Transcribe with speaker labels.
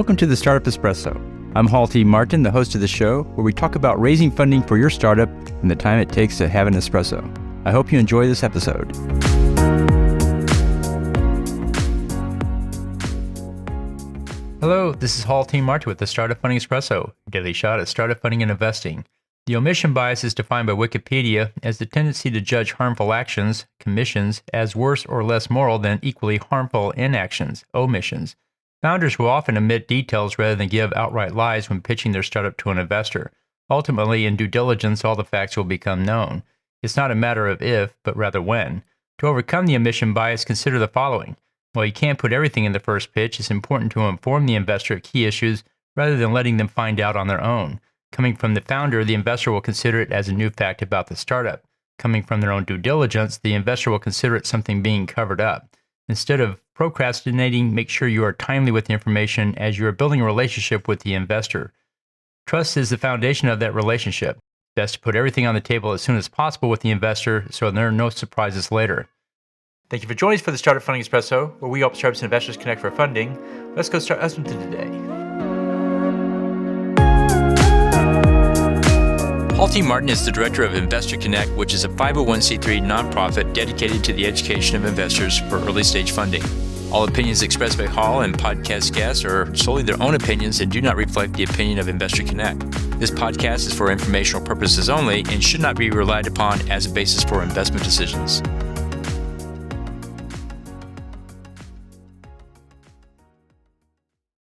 Speaker 1: Welcome to the Startup Espresso. I'm Hall T. Martin, the host of the show, where we talk about raising funding for your startup and the time it takes to have an espresso. I hope you enjoy this episode. Hello, this is Hall T. Martin with the Startup Funding Espresso, a daily shot at startup funding and investing. The omission bias is defined by Wikipedia as the tendency to judge harmful actions, commissions, as worse or less moral than equally harmful inactions, omissions. Founders will often omit details rather than give outright lies when pitching their startup to an investor. Ultimately, in due diligence, all the facts will become known. It's not a matter of if, but rather when. To overcome the omission bias, consider the following. While you can't put everything in the first pitch, it's important to inform the investor of key issues rather than letting them find out on their own. Coming from the founder, the investor will consider it as a new fact about the startup. Coming from their own due diligence, the investor will consider it something being covered up. Instead of procrastinating, make sure you are timely with the information as you are building a relationship with the investor. Trust is the foundation of that relationship. Best to put everything on the table as soon as possible with the investor so there are no surprises later. Thank you for joining us for the Startup Funding Espresso, where we help startups and investors connect for funding. Let's go start listening to today. Hall T. Martin is the director of Investor Connect, which is a 501c3 nonprofit dedicated to the education of investors for early-stage funding. All opinions expressed by Hall and podcast guests are solely their own opinions and do not reflect the opinion of Investor Connect. This podcast is for informational purposes only and should not be relied upon as a basis for investment decisions.